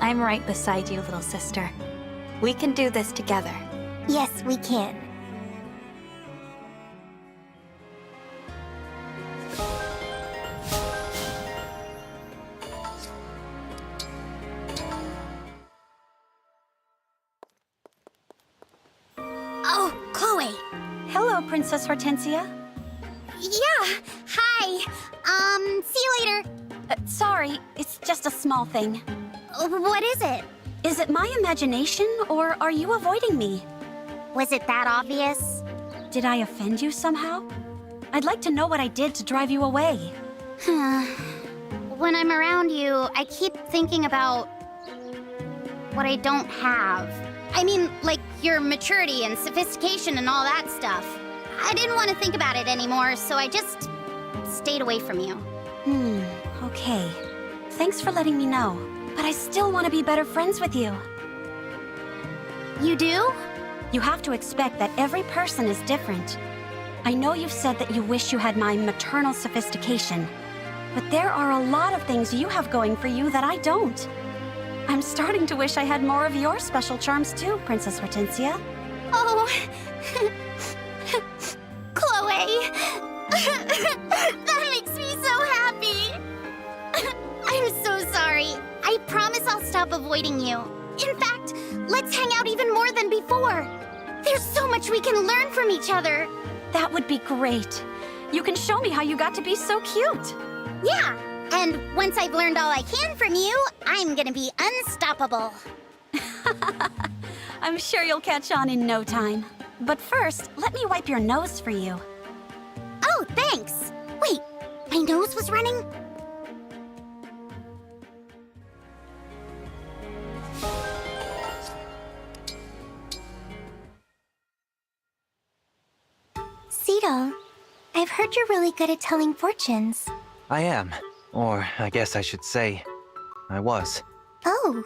I'm right beside you, little sister. We can do this together. Yes, we can. Oh, Chloe! Hello, Princess Hortensia. Yeah, hi. See you later. Sorry, it's just a small thing. What is it? Is it my imagination, or are you avoiding me? Was it that obvious? Did I offend you somehow? I'd like to know what I did to drive you away. When I'm around you, I keep thinking about what I don't have. I mean, like your maturity and sophistication and all that stuff. I didn't want to think about it anymore, so I just stayed away from you. Okay. Thanks for letting me know, but I still want to be better friends with you. You do? You have to expect that every person is different. I know you've said that you wish you had my maternal sophistication, but there are a lot of things you have going for you that I don't. I'm starting to wish I had more of your special charms too, Princess Hortensia. Oh, Chloe! That makes me so happy! I'm so sorry. I promise I'll stop avoiding you. In fact, let's hang out even more than before. There's so much we can learn from each other. That would be great. You can show me how you got to be so cute. Yeah, and once I've learned all I can from you, I'm gonna be unstoppable. I'm sure you'll catch on in no time. But first, let me wipe your nose for you. Oh, thanks. Wait, my nose was running? Cito, I've heard you're really good at telling fortunes. I am. Or I guess I should say, I was. Oh,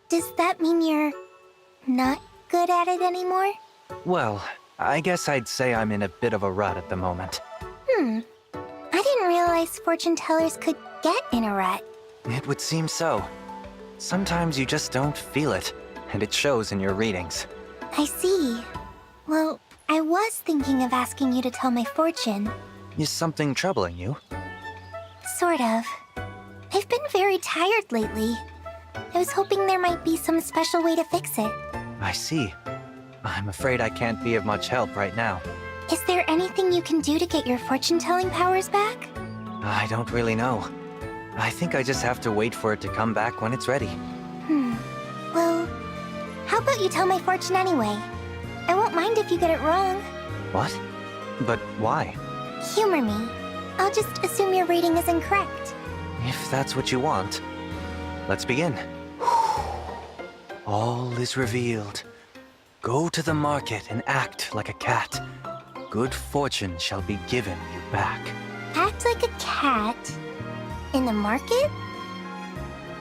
does that mean you're not good at it anymore? Well, I guess I'd say I'm in a bit of a rut at the moment. I didn't realize fortune tellers could get in a rut. It would seem so. Sometimes you just don't feel it, and it shows in your readings. I see. Well, I was thinking of asking you to tell my fortune. Is something troubling you? Sort of. I've been very tired lately. I was hoping there might be some special way to fix it. I see. I'm afraid I can't be of much help right now. Is there anything you can do to get your fortune-telling powers back? I don't really know. I think I just have to wait for it to come back when it's ready. Well, how about you tell my fortune anyway? I won't mind if you get it wrong. What? But why? Humor me. I'll just assume your reading is incorrect. If that's what you want. Let's begin. All is revealed. Go to the market and act like a cat. Good fortune shall be given you back. Act like a cat? In the market?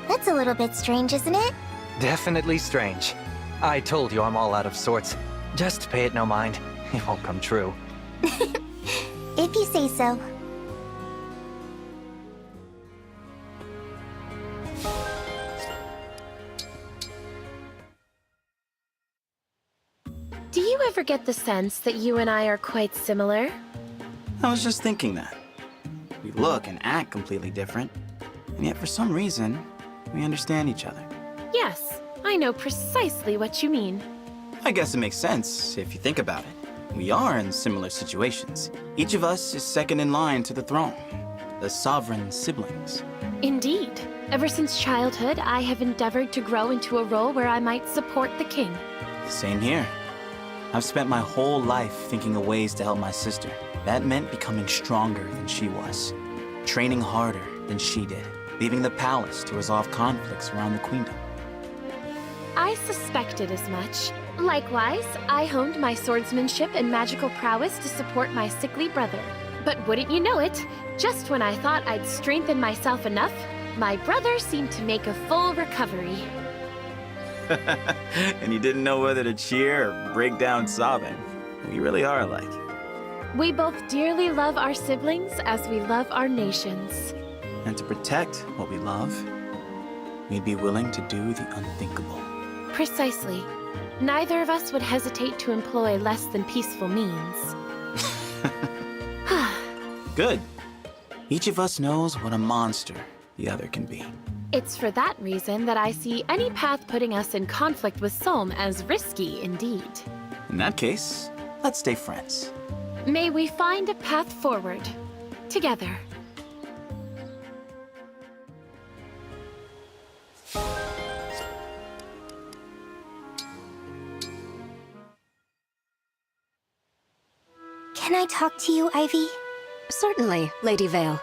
That's a little bit strange, isn't it? Definitely strange. I told you I'm all out of sorts. Just pay it no mind. It won't come true. If you say so. Do you ever get the sense that you and I are quite similar? I was just thinking that. We look and act completely different, and yet for some reason, we understand each other. Yes, I know precisely what you mean. I guess it makes sense if you think about it. We are in similar situations. Each of us is second in line to the throne, the sovereign siblings. Indeed. Ever since childhood, I have endeavored to grow into a role where I might support the king. Same here. I've spent my whole life thinking of ways to help my sister. That meant becoming stronger than she was, training harder than she did, leaving the palace to resolve conflicts around the queendom. I suspected as much. Likewise, I honed my swordsmanship and magical prowess to support my sickly brother. But wouldn't you know it, just when I thought I'd strengthened myself enough, my brother seemed to make a full recovery. And you didn't know whether to cheer or break down sobbing. We really are alike. We both dearly love our siblings as we love our nations. And to protect what we love, we'd be willing to do the unthinkable. Precisely. Neither of us would hesitate to employ less than peaceful means. Good. Each of us knows what a monster the other can be. It's for that reason that I see any path putting us in conflict with Sohm as risky indeed. In that case, let's stay friends. May we find a path forward. Together. Can I talk to you, Ivy? Certainly, Lady Vale.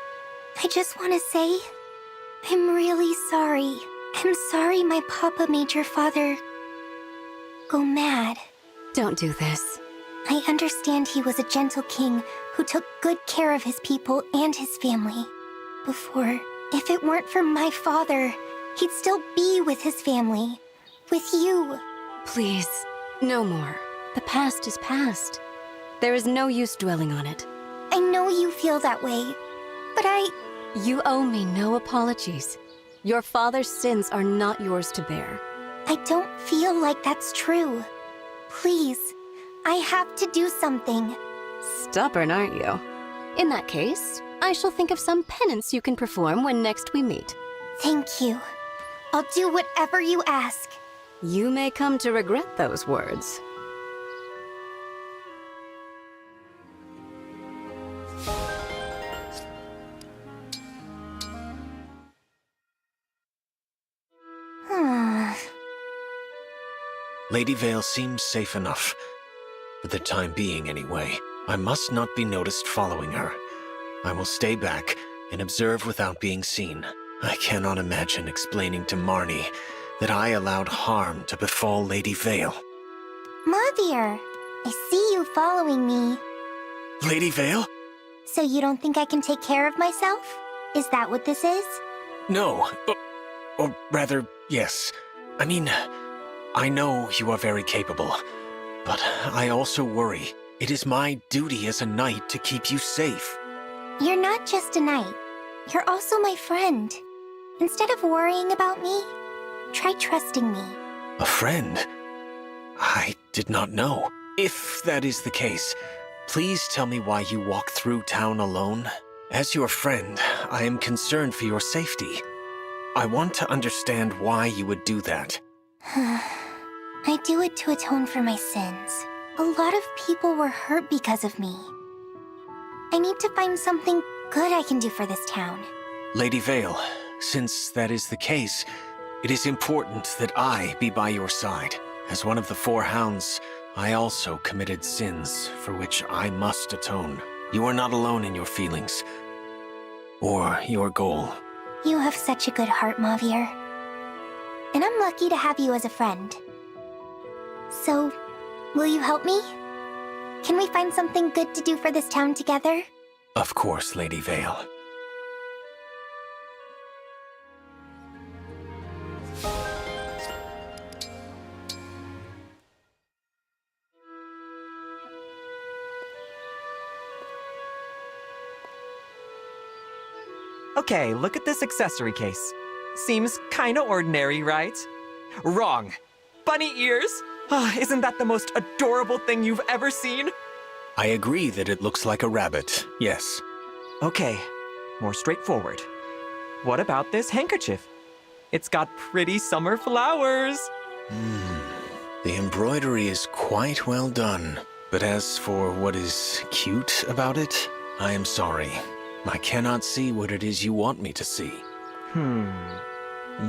I just want to say, I'm really sorry. I'm sorry my papa made your father go mad. Don't do this. I understand he was a gentle king who took good care of his people and his family. Before, if it weren't for my father, he'd still be with his family. With you. Please, no more. The past is past. There is no use dwelling on it. I know you feel that way, but You owe me no apologies. Your father's sins are not yours to bear. I don't feel like that's true. Please, I have to do something. Stubborn, aren't you? In that case, I shall think of some penance you can perform when next we meet. Thank you. I'll do whatever you ask. You may come to regret those words. Lady Vale seems safe enough. For the time being, anyway. I must not be noticed following her. I will stay back and observe without being seen. I cannot imagine explaining to Marnie that I allowed harm to befall Lady Vale. Mother, I see you following me. Lady Vale? So you don't think I can take care of myself? Is that what this is? No. Or rather, yes. I mean, I know you are very capable, but I also worry. It is my duty as a knight to keep you safe. You're not just a knight. You're also my friend. Instead of worrying about me, try trusting me. A friend? I did not know. If that is the case, please tell me why you walk through town alone. As your friend, I am concerned for your safety. I want to understand why you would do that. I do it to atone for my sins. A lot of people were hurt because of me. I need to find something good I can do for this town. Lady Vale, since that is the case, it is important that I be by your side. As one of the four hounds, I also committed sins for which I must atone. You are not alone in your feelings, or your goal. You have such a good heart, Mavier. And I'm lucky to have you as a friend. So, will you help me? Can we find something good to do for this town together? Of course, Lady Vale. Okay, look at this accessory case. Seems kinda ordinary, right? Wrong. Bunny ears? Isn't that the most adorable thing you've ever seen? I agree that it looks like a rabbit, yes. Okay, more straightforward. What about this handkerchief? It's got pretty summer flowers. The embroidery is quite well done, but as for what is cute about it, I am sorry. I cannot see what it is you want me to see.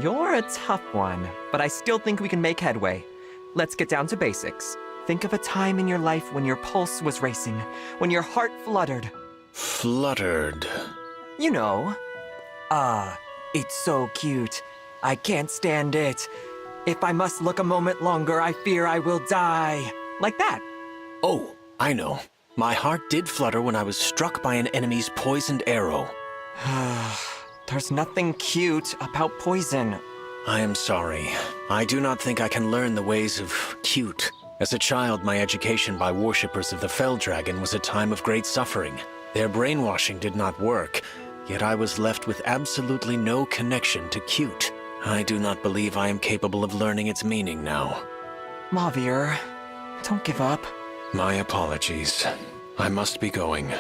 You're a tough one, but I still think we can make headway. Let's get down to basics. Think of a time in your life when your pulse was racing, when your heart fluttered. Fluttered? You know. It's so cute. I can't stand it. If I must look a moment longer, I fear I will die. Like that. Oh, I know. My heart did flutter when I was struck by an enemy's poisoned arrow. There's nothing cute about poison. I am sorry. I do not think I can learn the ways of cute. As a child, my education by worshippers of the Fell Dragon was a time of great suffering. Their brainwashing did not work, yet I was left with absolutely no connection to cute. I do not believe I am capable of learning its meaning now. Mauvier, don't give up. My apologies. I must be going.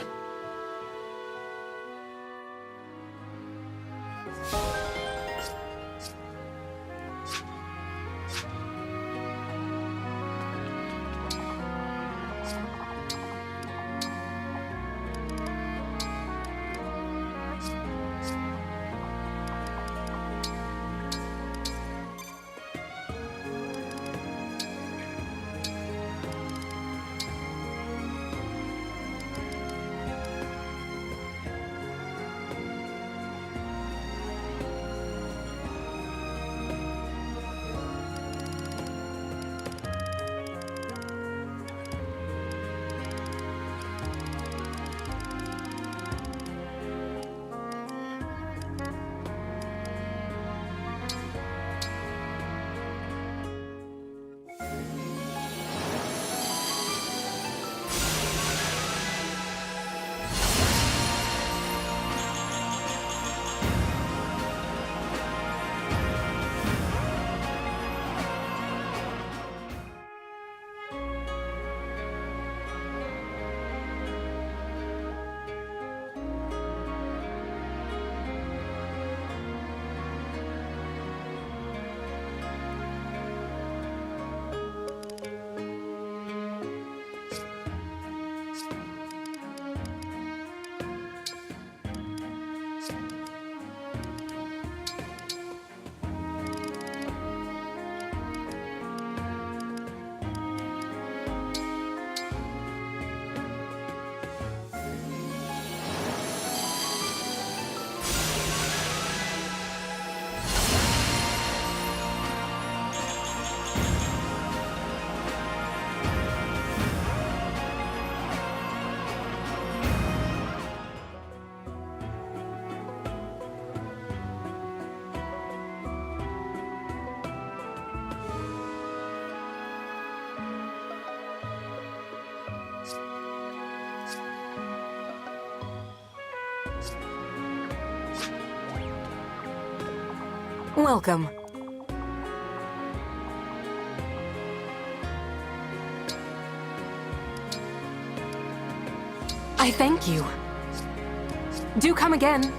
Welcome. I thank you. Do come again.